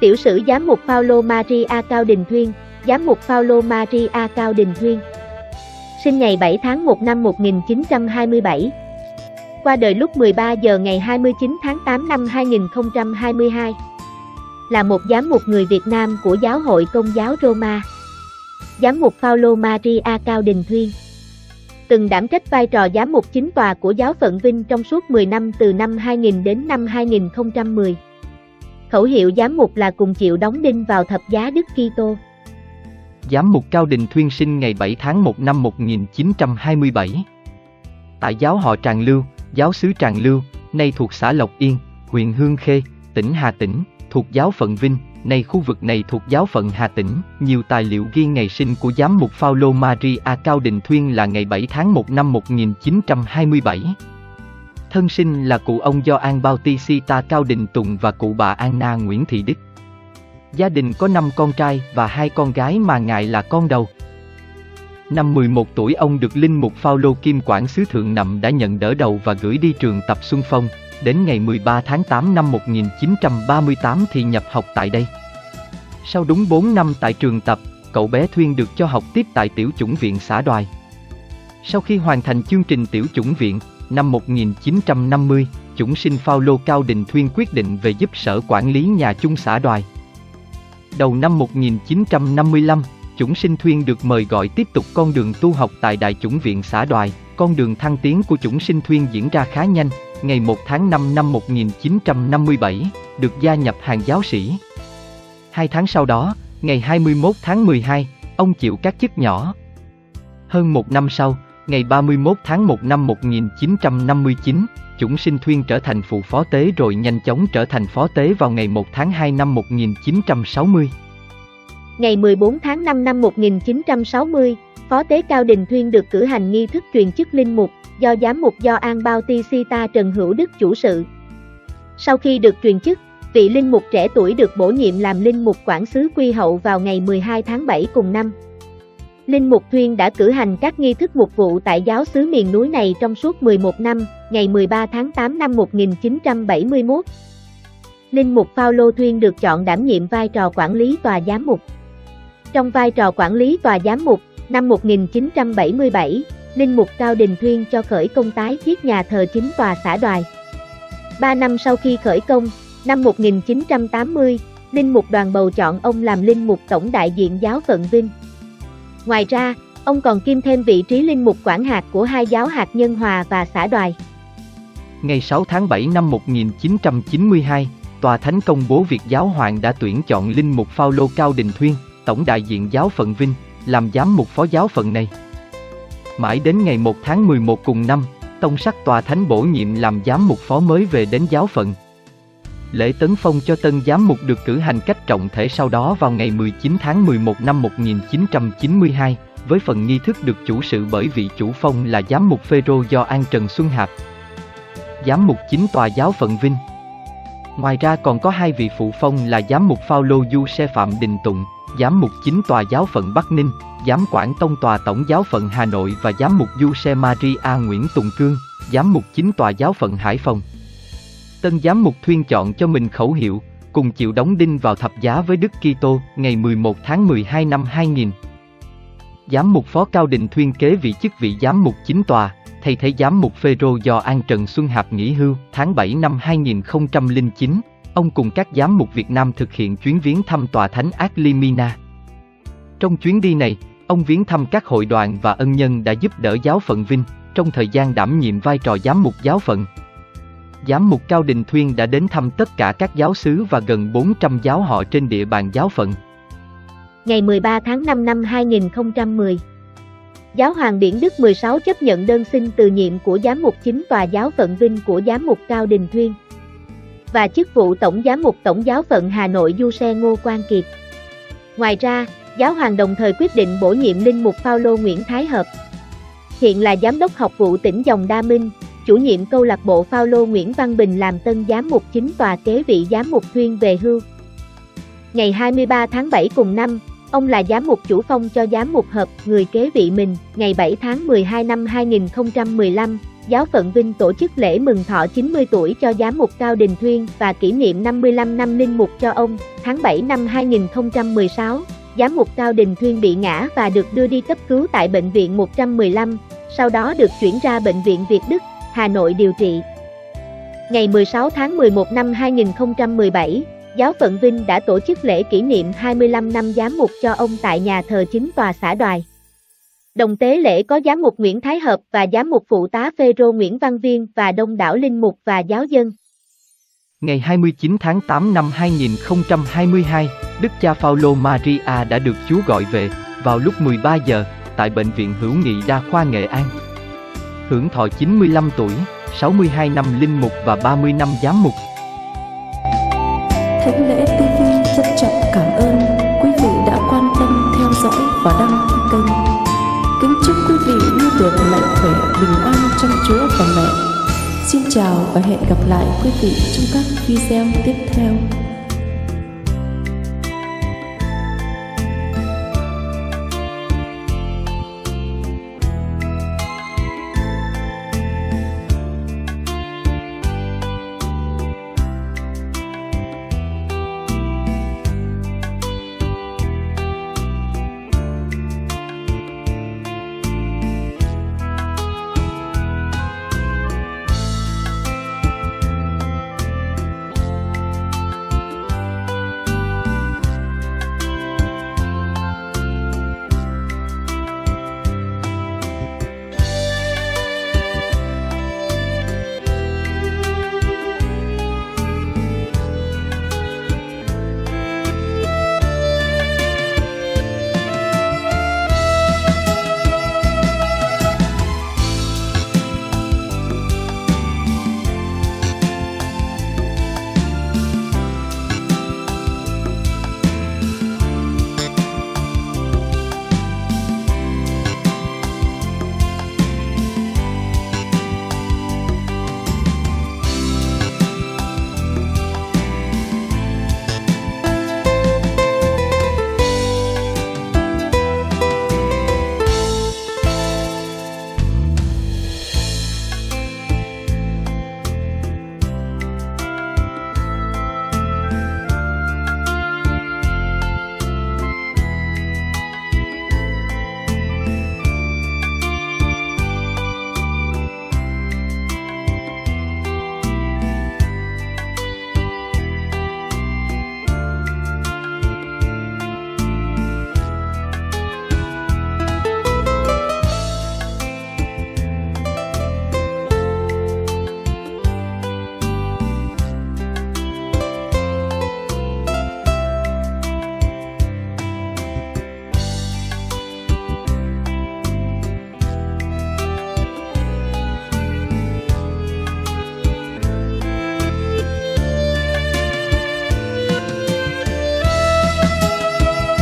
Tiểu sử Giám mục Paulo Maria Cao Đình Thuyên. Giám mục Paulo Maria Cao Đình Thuyên sinh ngày 7 tháng 1 năm 1927. Qua đời lúc 13 giờ ngày 29 tháng 8 năm 2022. Là một giám mục người Việt Nam của Giáo hội Công giáo Roma. Giám mục Paulo Maria Cao Đình Thuyên từng đảm trách vai trò giám mục chính tòa của giáo phận Vinh trong suốt 10 năm từ năm 2000 đến năm 2010. Khẩu hiệu giám mục là cùng chịu đóng đinh vào thập giá Đức Kitô. Giám mục Cao Đình Thuyên sinh ngày 7 tháng 1 năm 1927. Tại giáo họ Tràng Lưu, giáo xứ Tràng Lưu, nay thuộc xã Lộc Yên, huyện Hương Khê, tỉnh Hà Tĩnh, thuộc giáo phận Vinh, nay khu vực này thuộc giáo phận Hà Tĩnh. Nhiều tài liệu ghi ngày sinh của giám mục Paulo Maria Cao Đình Thuyên là ngày 7 tháng 1 năm 1927. Thân sinh là cụ ông Gioan Bautista Cao Đình Tùng và cụ bà Anna Nguyễn Thị Đức. Gia đình có 5 con trai và 2 con gái mà ngài là con đầu. Năm 11 tuổi ông được linh mục Phao-lô Kim Quản xứ Thượng Nậm đã nhận đỡ đầu và gửi đi trường tập Xuân Phong. Đến ngày 13 tháng 8 năm 1938 thì nhập học tại đây. Sau đúng 4 năm tại trường tập, cậu bé Thuyên được cho học tiếp tại tiểu chủng viện xã Đoài. Sau khi hoàn thành chương trình tiểu chủng viện, năm 1950, chủng sinh Phao-lô Cao Đình Thuyên quyết định về giúp sở quản lý nhà chung xã Đoài. Đầu năm 1955, chủng sinh Thuyên được mời gọi tiếp tục con đường tu học tại Đại chủng viện xã Đoài. Con đường thăng tiến của chủng sinh Thuyên diễn ra khá nhanh. Ngày 1 tháng 5 năm 1957, được gia nhập hàng giáo sĩ. 2 tháng sau đó, ngày 21 tháng 12, ông chịu các chức nhỏ. Hơn 1 năm sau, ngày 31 tháng 1 năm 1959, chủng sinh Thuyên trở thành phụ phó tế rồi nhanh chóng trở thành phó tế vào ngày 1 tháng 2 năm 1960. Ngày 14 tháng 5 năm 1960, phó tế Cao Đình Thuyên được cử hành nghi thức truyền chức linh mục, do giám mục Gioan Bautista Trần Hữu Đức chủ sự. Sau khi được truyền chức, vị linh mục trẻ tuổi được bổ nhiệm làm linh mục quản xứ Quy Hậu vào ngày 12 tháng 7 cùng năm. Linh mục Thuyên đã cử hành các nghi thức mục vụ tại giáo xứ miền núi này trong suốt 11 năm, ngày 13 tháng 8 năm 1971. Linh mục Phao-lô Thuyên được chọn đảm nhiệm vai trò quản lý tòa giám mục. Trong vai trò quản lý tòa giám mục, năm 1977, Linh mục Cao Đình Thuyên cho khởi công tái thiết nhà thờ chính tòa xã Đoài. 3 năm sau khi khởi công, năm 1980, Linh mục đoàn bầu chọn ông làm Linh mục tổng đại diện giáo phận Vinh. Ngoài ra, ông còn kiêm thêm vị trí Linh mục quản hạt của 2 giáo hạt Nhân Hòa và xã Đoài. Ngày 6 tháng 7 năm 1992, Tòa Thánh công bố Việt Giáo Hoàng đã tuyển chọn Linh mục Phao-lô Cao Đình Thuyên, tổng đại diện giáo phận Vinh, làm giám mục phó giáo phận này. Mãi đến ngày 1 tháng 11 cùng năm, tông sắc Tòa Thánh bổ nhiệm làm giám mục phó mới về đến giáo phận. Lễ tấn phong cho tân giám mục được cử hành cách trọng thể sau đó vào ngày 19 tháng 11 năm 1992, với phần nghi thức được chủ sự bởi vị chủ phong là giám mục Phêrô Gioan Trần Xuân Hạp, giám mục chính tòa giáo phận Vinh. Ngoài ra còn có 2 vị phụ phong là giám mục Phao-lô Du Xe Phạm Đình Tụng, giám mục chính tòa giáo phận Bắc Ninh, giám quản tông tòa tổng giáo phận Hà Nội và giám mục Du Xe Maria Nguyễn Tùng Cương, giám mục chính tòa giáo phận Hải Phòng. Tân giám mục Thuyên chọn cho mình khẩu hiệu, cùng chịu đóng đinh vào thập giá với Đức Kitô, ngày 11 tháng 12 năm 2000. Giám mục phó Cao Đình Thuyên kế vị chức vị giám mục chính tòa, thay thế giám mục Phêrô Gioan Trần Xuân Hạp nghỉ hưu. Tháng 7 năm 2009, ông cùng các giám mục Việt Nam thực hiện chuyến viếng thăm tòa thánh Ác-li-mi-na. Trong chuyến đi này, ông viếng thăm các hội đoàn và ân nhân đã giúp đỡ giáo phận Vinh trong thời gian đảm nhiệm vai trò giám mục giáo phận. Giám mục Cao Đình Thuyên đã đến thăm tất cả các giáo xứ và gần 400 giáo họ trên địa bàn giáo phận. Ngày 13 tháng 5 năm 2010, Giáo hoàng Biển Đức 16 chấp nhận đơn xin từ nhiệm của giám mục chính tòa giáo phận Vinh của giám mục Cao Đình Thuyên và chức vụ tổng giám mục tổng giáo phận Hà Nội Du Xe Ngô Quang Kiệt. Ngoài ra, Giáo hoàng đồng thời quyết định bổ nhiệm linh mục Phao-lô Nguyễn Thái Hợp, hiện là giám đốc học vụ tỉnh Dòng Đa Minh, chủ nhiệm câu lạc bộ Phao-lô Nguyễn Văn Bình làm tân giám mục chính tòa kế vị giám mục Thuyên về hưu. Ngày 23 tháng 7 cùng năm, ông là giám mục chủ phong cho giám mục Hợp, người kế vị mình. Ngày 7 tháng 12 năm 2015, Giáo phận Vinh tổ chức lễ mừng thọ 90 tuổi cho Giám mục Cao Đình Thuyên và kỷ niệm 55 năm linh mục cho ông. Tháng 7 năm 2016, Giám mục Cao Đình Thuyên bị ngã và được đưa đi cấp cứu tại Bệnh viện 115, sau đó được chuyển ra Bệnh viện Việt Đức, Hà Nội điều trị. Ngày 16 tháng 11 năm 2017, Giáo phận Vinh đã tổ chức lễ kỷ niệm 25 năm giám mục cho ông tại nhà thờ chính tòa xã Đoài. Đồng tế lễ có Giám mục Nguyễn Thái Hợp và Giám mục Phụ tá Phêrô Nguyễn Văn Viên và đông đảo linh mục và giáo dân. Ngày 29 tháng 8 năm 2022, Đức cha Phaolô Maria đã được Chúa gọi về vào lúc 13 giờ tại Bệnh viện Hữu nghị Đa khoa Nghệ An. Hưởng thọ 95 tuổi, 62 năm linh mục và 30 năm giám mục. Thánh Lễ TV trân trọng cảm ơn quý vị đã quan tâm theo dõi và đăng ký kênh. Kính chúc quý vị luôn được mạnh khỏe, bình an trong Chúa và Mẹ. Xin chào và hẹn gặp lại quý vị trong các video tiếp theo.